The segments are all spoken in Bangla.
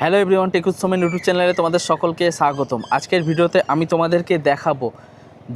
হ্যালো এভরিওয়ান, টেকুৎসমের ইউটিউব চ্যানেলে তোমাদের সকলকে স্বাগতম। আজকের ভিডিওতে আমি তোমাদেরকে দেখাবো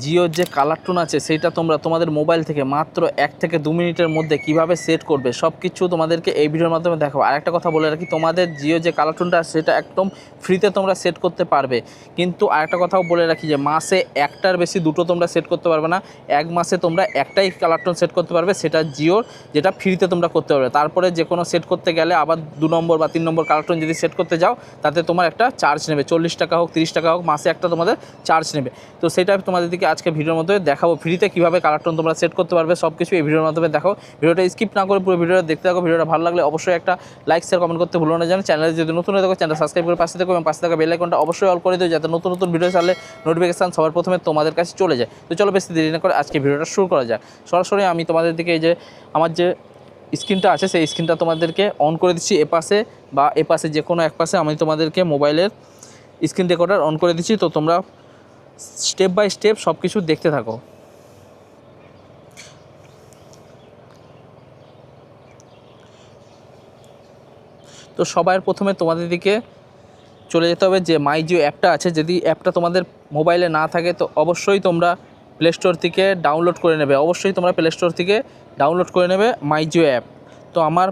জিওর যে কালার টোন আছে সেইটা তোমরা তোমাদের মোবাইল থেকে মাত্র 1 থেকে 2 মিনিটের মধ্যে কিভাবে সেট করবে সব কিছু তোমাদেরকে এই ভিডিওর মাধ্যমে দেখাবো। আর একটা কথা বলে রাখি, তোমাদের জিও যে কালার টোনটা সেটা একদম ফ্রিতে তোমরা সেট করতে পারবে। কিন্তু আরেকটা কথাও বলে রাখি যে মাসে একটার বেশি দুটো তোমরা সেট করতে পারবে না। এক মাসে তোমরা একটাই কালার টোন সেট করতে পারবে, সেটা জিওর, যেটা ফ্রিতে তোমরা করতে পারবে। তারপরে যে কোনো সেট করতে গেলে আবার 2 নম্বর বা 3 নম্বর কালার টোন যদি সেট করতে যাও তাতে তোমার একটা চার্জ নেবে, 40 টাকা হোক 30 টাকা হোক, মাসে একটা তোমাদের চার্জ নেবে। তো সেটা তোমাদেরকে আজকে ভিডিওর মধ্যে দেখাবো, ফ্রিতে কীভাবে কালার টোন তোমরা সেট করতে পারবে সব কিছু এই ভিডিওর মাধ্যমে দেখো। ভিডিওটা স্কিপ না করে পুরো ভিডিওটা দেখতে থাকো। ভিডিওটা ভালো লাগলে অবশ্যই একটা লাইক শেয়ার কমেন্ট করতে ভুলো না। জানো চ্যানেলে যদি নতুন হয়ে থাকো চ্যানেল সাবস্ক্রাইব করে পাশে থাকো এবং পাশে থাকা বেল আইকনটা অবশ্যই অল করে দিও, যাতে নতুন নতুন ভিডিও চাইলে নোটিফিকেশান সবার প্রথমে তোমাদের কাছে চলে যায়। তো চলো বেশি দেরি না করে আজকে ভিডিওটা শুরু করা যাক। সরাসরি আমি তোমাদের দিকে এই যে আমার যে স্ক্রিনটা আছে সেই স্ক্রিনটা তোমাদেরকে অন করে দিচ্ছি, এপাশে বা এপাশে যে কোনো এক পাশে আমি তোমাদেরকে মোবাইলের স্ক্রিন রেকর্ডার অন করে দিচ্ছি। তো তোমরা স্টেপ বাই স্টেপ সব কিছু দেখতে থাকো। তো সবার প্রথমে তোমাদের দিকে চলে যেতে হবে যে মাই জিও অ্যাপটা আছে। যদি অ্যাপটা তোমাদের মোবাইলে না থাকে তো অবশ্যই তোমরা প্লে স্টোর থেকে ডাউনলোড করে নেবে, অবশ্যই তোমরা প্লে স্টোর থেকে ডাউনলোড করে নেবে মাই জিও অ্যাপ। তো আমার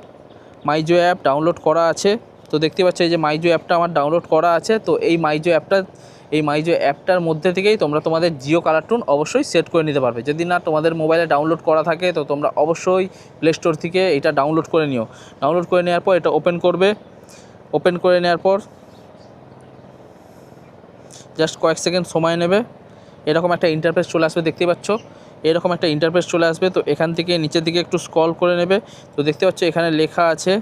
মাই জিও অ্যাপ ডাউনলোড করা আছে। তো দেখতে পাচ্ছ এই যে মাই জিও অ্যাপটা আমার ডাউনলোড করা আছে। তো এই মাই জিও অ্যাপটার মধ্যে থেকেই তোমরা তোমাদের জিও কালার টোন অবশ্যই সেট করে নিতে পারবে। যদি না তোমাদের মোবাইলে ডাউনলোড করা থাকে তো তোমরা অবশ্যই প্লে স্টোর থেকে এটা ডাউনলোড করে নিও। ডাউনলোড করে নেওয়ার পর এটা ওপেন করবে। ওপেন করে নেওয়ার পর জাস্ট কয়েক সেকেন্ড সময় নেবে। এরকম একটা ইন্টারফেস চলে আসবে, দেখতে পাচ্ছ এরকম একটা ইন্টারফেস চলে আসবে। তো এখান থেকে নিচের দিকে একটু স্ক্রল করে নেবে। তো দেখতে পাচ্ছ এখানে লেখা আছে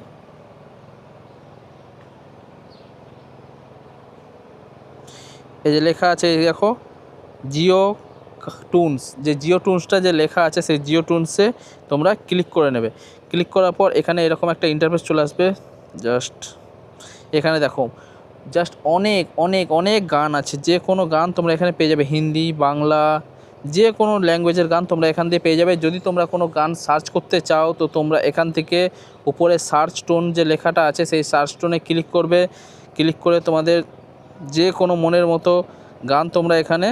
এই যে লেখা আছে এই দেখো জিও টুনস, যে জিও টুনসটা যে লেখা আছে সেই জিও টুনসে তোমরা ক্লিক করে নেবে। ক্লিক করার পর এখানে এরকম একটা ইন্টারফেস চলে আসবে। জাস্ট এখানে দেখো জাস্ট অনেক অনেক অনেক গান আছে, যে কোনো গান তোমরা এখানে পেয়ে যাবে, হিন্দি বাংলা যে কোনো ল্যাঙ্গুয়েজের গান তোমরা এখান দিয়ে পেয়ে যাবে। যদি তোমরা কোনো গান সার্চ করতে চাও তো তোমরা এখান থেকে উপরে সার্চ টোন যে লেখাটা আছে সেই সার্চ টোনে ক্লিক করবে। ক্লিক করে তোমাদের যে কোনো মনের মতো গান তোমরা এখানে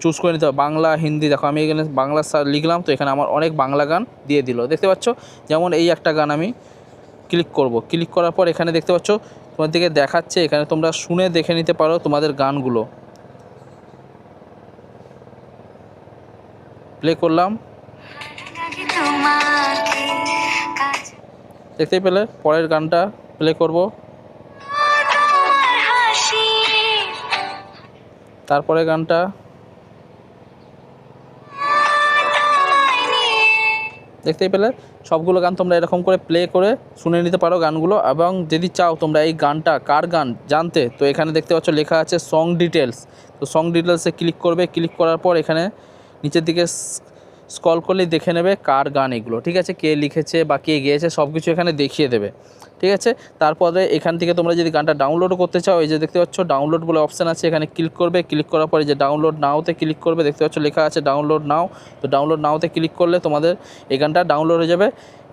চুজ করে নিতে হবে, বাংলা হিন্দি। দেখো আমি এখানে বাংলা লিখলাম তো এখানে আমার অনেক বাংলা গান দিয়ে দিল, দেখতে পাচ্ছ। যেমন এই একটা গান আমি ক্লিক করব। ক্লিক করার পর এখানে দেখতে পাচ্ছ তোমার দিকে দেখাচ্ছে, এখানে তোমরা শুনে দেখে নিতে পারো তোমাদের গানগুলো। প্লে করলাম, দেখতেই পেলে। পরের গানটা প্লে করব, তারপরে গানটা দেখতেই পেলে। সবগুলো গান তোমরা এরকম করে প্লে করে শুনে নিতে পারো গানগুলো। এবং যদি চাও তোমরা এই গানটা কার গান জানতে তো এখানে দেখতে পাচ্ছ লেখা আছে সং ডিটেলস। তো সং ডিটেলসে ক্লিক করবে। ক্লিক করার পর এখানে নিচের দিকে স্ক্রল করলেই দেখে নেবে কার গান এগুলো, ঠিক আছে, কে লিখেছে বা কে গেয়েছে সব কিছু এখানে দেখিয়ে দেবে, ঠিক আছে। তারপরে এখান থেকে তোমরা যদি গানটা ডাউনলোডও করতে চাও এই যে দেখতে পাচ্ছ ডাউনলোড বলে অপশান আছে, এখানে ক্লিক করবে। ক্লিক করার পরে যে ডাউনলোড নাওতে ক্লিক করবে, দেখতে পাচ্ছ লেখা আছে ডাউনলোড নাও। তো ডাউনলোড নাওতে ক্লিক করলে তোমাদের এই গানটা ডাউনলোড হয়ে যাবে।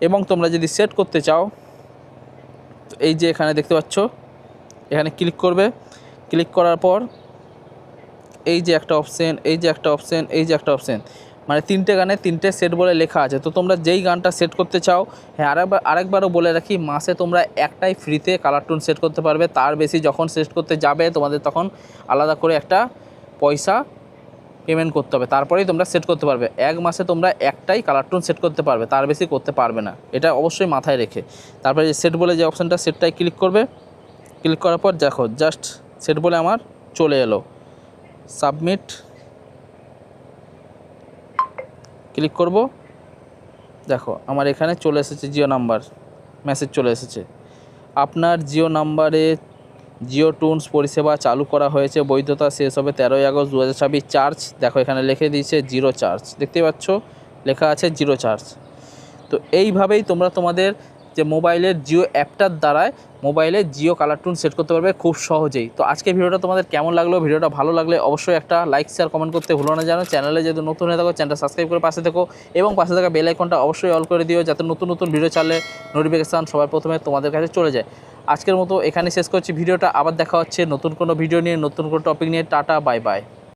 এবং তোমরা যদি সেট করতে চাও তো এই যে এখানে দেখতে পাচ্ছ এখানে ক্লিক করবে। ক্লিক করার পর এই যে একটা অপশান, এই যে একটা অপশান, এই যে একটা অপশান, মানে 3টে গানে 3টে সেট বলে লেখা আছে। তো তোমরা যেই গানটা সেট করতে চাও, হ্যাঁ আরেকবারও বলে রাখি, মাসে তোমরা একটাই ফ্রিতে কালার টোন সেট করতে পারবে। তার বেশি যখন সেট করতে যাবে তোমাদের তখন আলাদা করে একটা পয়সা পেমেন্ট করতে হবে, তারপরেই তোমরা সেট করতে পারবে। এক মাসে তোমরা একটাই কালার টোন সেট করতে পারবে, তার বেশি করতে পারবে না, এটা অবশ্যই মাথায় রেখে। তারপরে যে সেট বলে যে অপশানটা সেটটাই ক্লিক করবে। ক্লিক করার পর দেখো জাস্ট সেট বলে আমার চলে এলো। সাবমিট ক্লিক করব, দেখো আমার এখানে চলে এসেছে জিও নাম্বার, মেসেজ চলে এসেছে, আপনার জিও নাম্বারে জিও টুনস পরিষেবা চালু করা হয়েছে, বৈধতা শেষ হবে 13ই আগস্ট 2026। চার্জ দেখো এখানে লিখে দিয়েছে 0 চার্জ, দেখতে পাচ্ছ লেখা আছে 0 চার্জ। তো এইভাবেই তোমরা তোমাদের যে মোবাইলের জিও অ্যাপটার দ্বারায় মোবাইলে জিও কালার টোন সেট করতে পারবে খুব সহজেই। তো আজকে ভিডিওটা তোমাদের কেমন লাগলো, ভিডিওটা ভালো লাগলে অবশ্যই একটা লাইক শেয়ার কমেন্ট করতে ভুলো না। জানো চ্যানেলে যদি নতুন হয়ে থাকো চ্যানেলটা সাবস্ক্রাইব করে পাশে থেকো এবং পাশে থাকা বেল আইকনটা অবশ্যই অল করে দিও, যাতে নতুন নতুন ভিডিও চালে নোটিফিকেশান সবার প্রথমে তোমাদের কাছে চলে যায়। আজকের মতো এখানে শেষ করছি ভিডিওটা। আবার দেখা হচ্ছে নতুন কোনো ভিডিও নিয়ে, নতুন কোনো টপিক নিয়ে। Tata, bye bye.